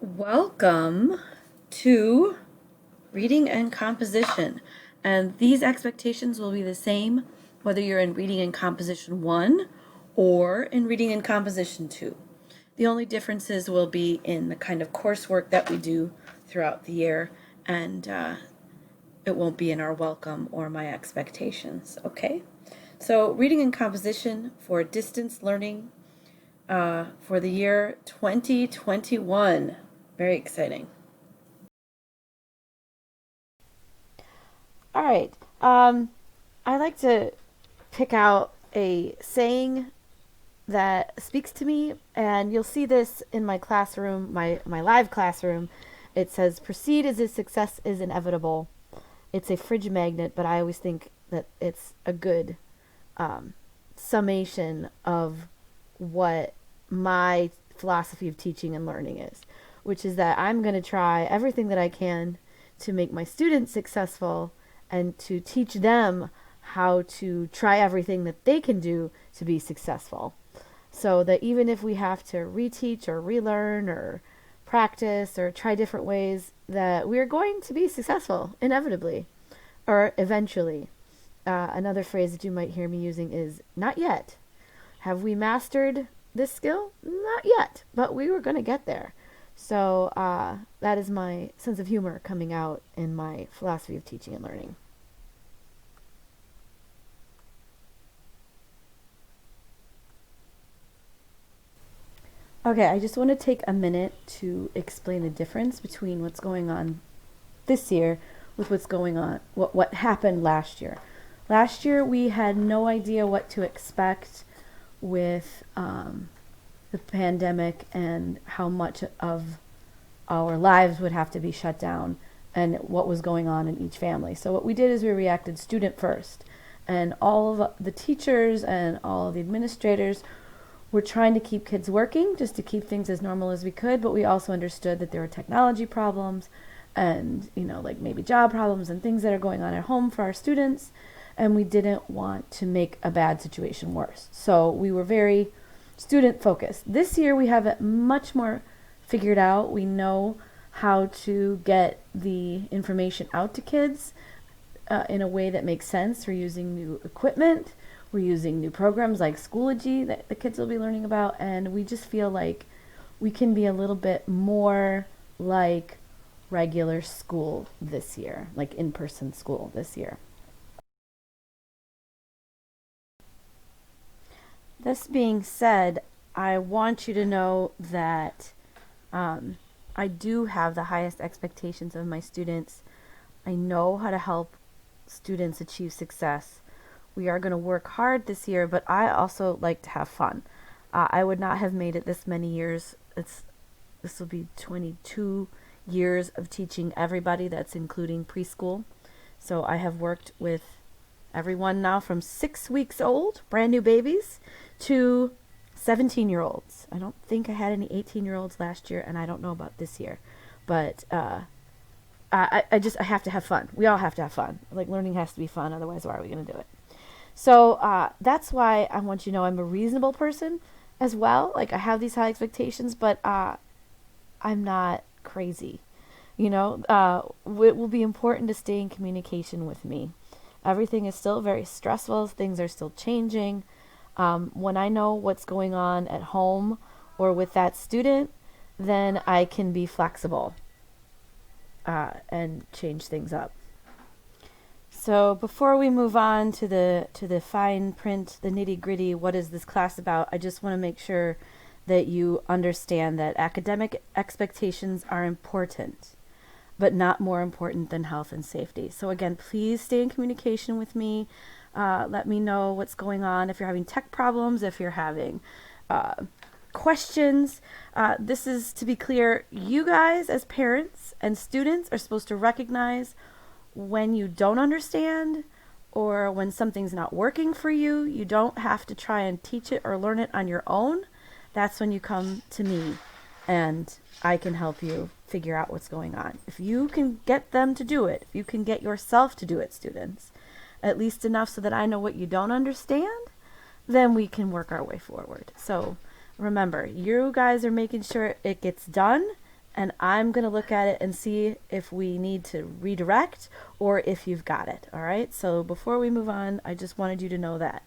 Welcome to reading and composition. And these expectations will be the same whether you're in reading and composition 1 or in reading and composition 2. The only differences will be in the kind of coursework that we do throughout the year, and it won't be in our welcome or my expectations, okay? So, reading and composition for distance learning for the year 2021. Very exciting. All right. I like to pick out a saying that speaks to me, and you'll see this in my classroom, my live classroom. It says, "Proceed as if success is inevitable." It's a fridge magnet, but I always think that it's a good summation of what my philosophy of teaching and learning is, which is that I'm going to try everything that I can to make my students successful and to teach them how to try everything that they can do to be successful. So that even if we have to reteach or relearn or practice or try different ways, that we're going to be successful inevitably or eventually. Another phrase that you might hear me using is not yet. Have we mastered this skill? Not yet, but we were going to get there. So that is my sense of humor coming out in my philosophy of teaching and learning. Okay, I just want to take a minute to explain the difference between what's going on this year with what's going on, what happened last year. Last year, we had no idea what to expect with the pandemic and how much of our lives would have to be shut down and what was going on in each family. So what we did is we reacted student first. And all of the teachers and all of the administrators were trying to keep kids working just to keep things as normal as we could, but we also understood that there were technology problems and, like maybe job problems and things that are going on at home for our students, and we didn't want to make a bad situation worse. So we were very student focused. This year we have it much more figured out. We know how to get the information out to kids in a way that makes sense. We're using new equipment. We're using new programs like Schoology that the kids will be learning about. And we just feel like we can be a little bit more like regular school this year, like in-person school this year. This being said, I want you to know that um, I do have the highest expectations of my students. I know how to help students achieve success. We are going to work hard this year, but I also like to have fun. I would not have made it this many years. This will be 22 years of teaching everybody. That's including preschool. So I have worked with everyone now from 6 weeks old, brand new babies, to 17-year-olds. I don't think I had any 18-year-olds last year, and I don't know about this year. But I have to have fun. We all have to have fun. Like, learning has to be fun, otherwise, why are we going to do it? So that's why I want you to know I'm a reasonable person as well. Like, I have these high expectations, but I'm not crazy. It will be important to stay in communication with me. Everything is still very stressful. Things are still changing. When I know what's going on at home or with that student, then I can be flexible and change things up. So before we move on to the fine print, the nitty gritty, what is this class about? I just want to make sure that you understand that academic expectations are important, but not more important than health and safety. So again, please stay in communication with me. Let me know what's going on. If you're having tech problems, if you're having questions, this is to be clear. You guys as parents and students are supposed to recognize when you don't understand or when something's not working for you. You don't have to try and teach it or learn it on your own. That's when you come to me and I can help you figure out what's going on. If you can get them to do it, if you can get yourself to do it, students, at least enough so that I know what you don't understand, then we can work our way forward. So remember, you guys are making sure it gets done and I'm going to look at it and see if we need to redirect or if you've got it. All right. So before we move on, I just wanted you to know that.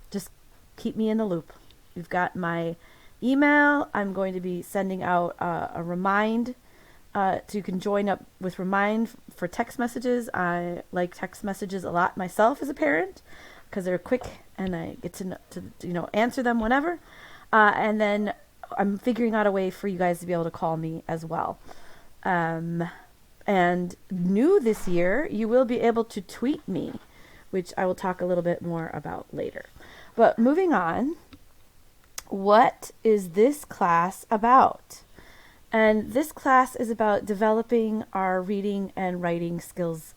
Just keep me in the loop. You've got my email. I'm going to be sending out a remind. So you can join up with Remind for text messages. I like text messages a lot myself as a parent because they're quick and I get to answer them whenever. And then I'm figuring out a way for you guys to be able to call me as well. And new this year, you will be able to tweet me, which I will talk a little bit more about later. But moving on, what is this class about? And this class is about developing our reading and writing skills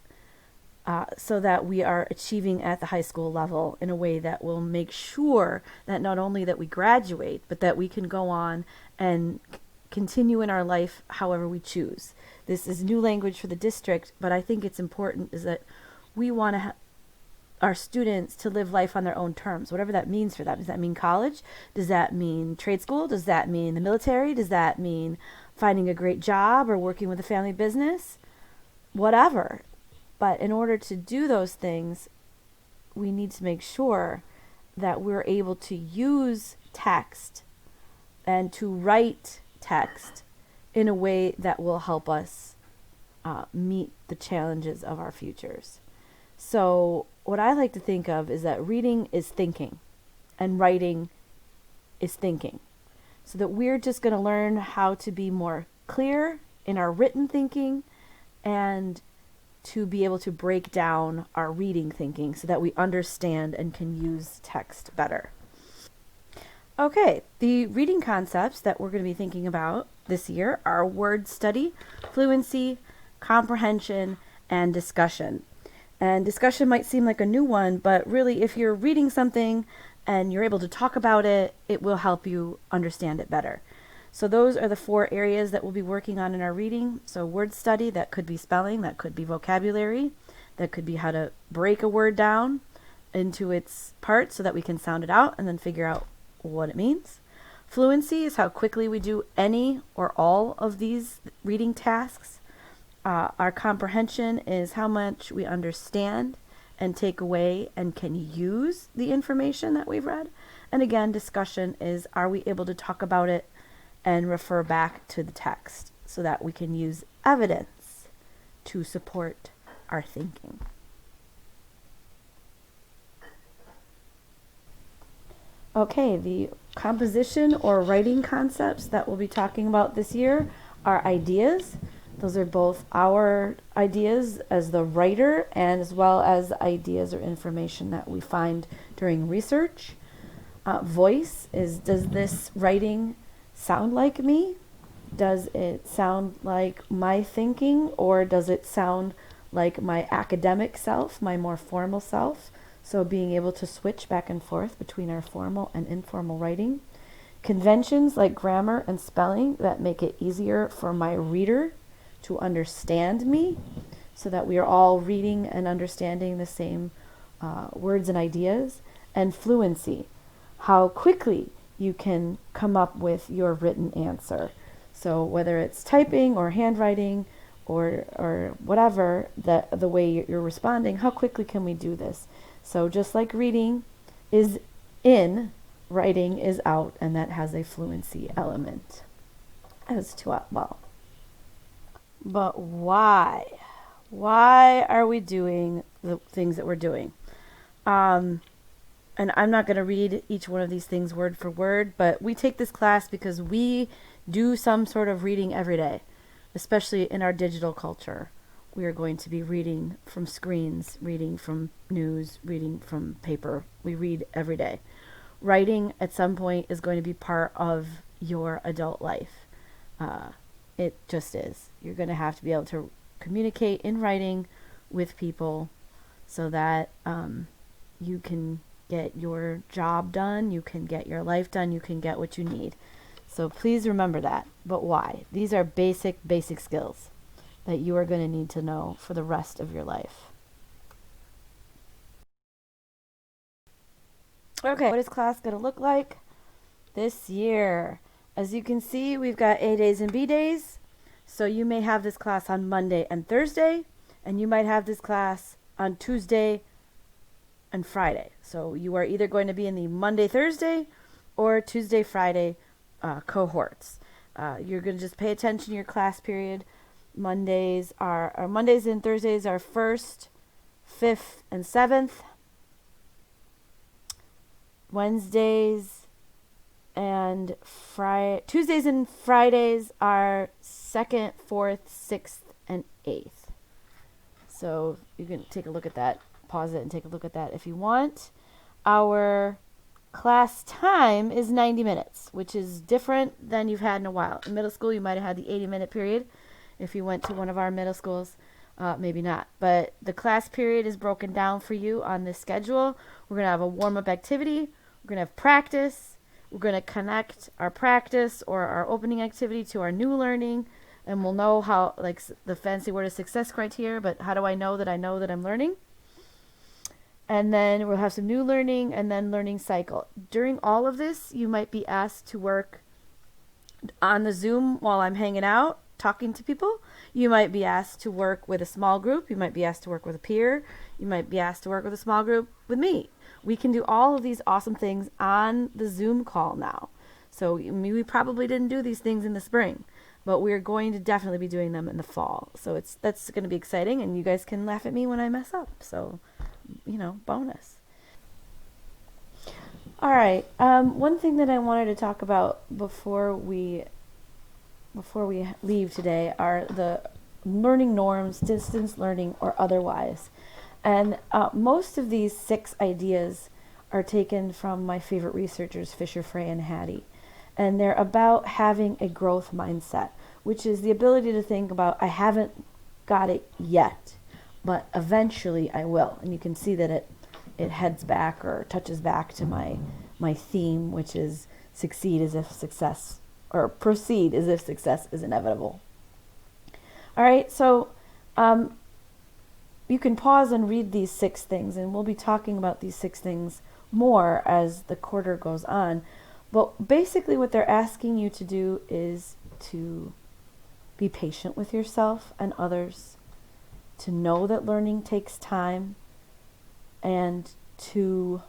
so that we are achieving at the high school level in a way that will make sure that not only that we graduate, but that we can go on and continue in our life however we choose. This is new language for the district, but I think it's important is that we want to our students to live life on their own terms, whatever that means for them. Does that mean college? Does that mean trade school? Does that mean the military? Does that mean finding a great job or working with a family business? Whatever. But in order to do those things, we need to make sure that we're able to use text and to write text in a way that will help us meet the challenges of our futures. So what I like to think of is that reading is thinking and writing is thinking. So that we're just going to learn how to be more clear in our written thinking and to be able to break down our reading thinking so that we understand and can use text better. Okay, the reading concepts that we're going to be thinking about this year are word study, fluency, comprehension, and discussion. And discussion might seem like a new one, but really if you're reading something and you're able to talk about it, it will help you understand it better. So those are the 4 areas that we'll be working on in our reading. So word study, that could be spelling, that could be vocabulary, that could be how to break a word down into its parts so that we can sound it out and then figure out what it means. Fluency is how quickly we do any or all of these reading tasks. Our comprehension is how much we understand and take away and can use the information that we've read. And again, discussion is, are we able to talk about it and refer back to the text so that we can use evidence to support our thinking. Okay, the composition or writing concepts that we'll be talking about this year are ideas. Those are both our ideas as the writer and as well as ideas or information that we find during research. Voice is, does this writing sound like me? Does it sound like my thinking, or does it sound like my academic self, my more formal self? So being able to switch back and forth between our formal and informal writing. Conventions like grammar and spelling that make it easier for my reader to understand me so that we are all reading and understanding the same words and ideas. And fluency, how quickly you can come up with your written answer. So whether it's typing or handwriting or whatever, the way you're responding, how quickly can we do this? So just like reading is in, writing is out, and that has a fluency element as to well. But why? Why are we doing the things that we're doing? And I'm not going to read each one of these things word for word, but we take this class because we do some sort of reading every day, especially in our digital culture. We are going to be reading from screens, reading from news, reading from paper. We read every day. Writing at some point is going to be part of your adult life. It just is. You're going to have to be able to communicate in writing with people so that you can get your job done, you can get your life done, you can get what you need. So please remember that. But why? These are basic skills that you are going to need to know for the rest of your life. Okay, what is class going to look like this year? As you can see, we've got A days and B days. So you may have this class on Monday and Thursday, and you might have this class on Tuesday and Friday. So you are either going to be in the Monday, Thursday, or Tuesday, Friday cohorts. You're going to just pay attention to your class period. Mondays and Thursdays are 1st, 5th, and 7th. Tuesdays and Fridays are 2nd, 4th, 6th, and 8th. So you can take a look at that, pause it and take a look at that if you want. Our class time is 90 minutes, which is different than you've had in a while. In middle school, you might have had the 80-minute period. If you went to one of our middle schools, maybe not. But the class period is broken down for you on this schedule. We're going to have a warm-up activity. We're going to have practice. We're going to connect our practice or our opening activity to our new learning. And we'll know how, like the fancy word is success criteria, but how do I know that I'm learning? And then we'll have some new learning and then learning cycle. During all of this, you might be asked to work on the Zoom while I'm hanging out, talking to people. You might be asked to work with a small group. You might be asked to work with a peer. You might be asked to work with a small group with me. We can do all of these awesome things on the Zoom call now. So we probably didn't do these things in the spring, but we're going to definitely be doing them in the fall. So that's going to be exciting, and you guys can laugh at me when I mess up. So, bonus. All right. One thing that I wanted to talk about before we leave today are the learning norms, distance learning or otherwise. And most of these 6 ideas are taken from my favorite researchers, Fisher, Frey, and Hattie. And they're about having a growth mindset, which is the ability to think about, I haven't got it yet, but eventually I will. And you can see that it heads back or touches back to my theme, which is proceed as if success is inevitable. All right, so you can pause and read these 6 things, and we'll be talking about these 6 things more as the quarter goes on. But basically what they're asking you to do is to be patient with yourself and others, to know that learning takes time, and to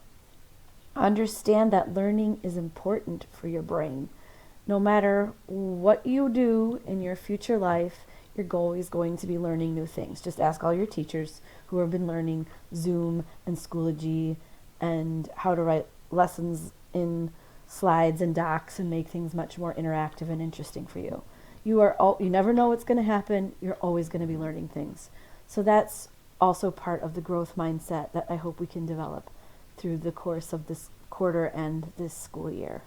understand that learning is important for your brain. No matter what you do in your future life, you're always going to be learning new things. Just ask all your teachers who have been learning Zoom and Schoology and how to write lessons in slides and docs and make things much more interactive and interesting for you. You never know what's going to happen. You're always going to be learning things. So that's also part of the growth mindset that I hope we can develop through the course of this quarter and this school year.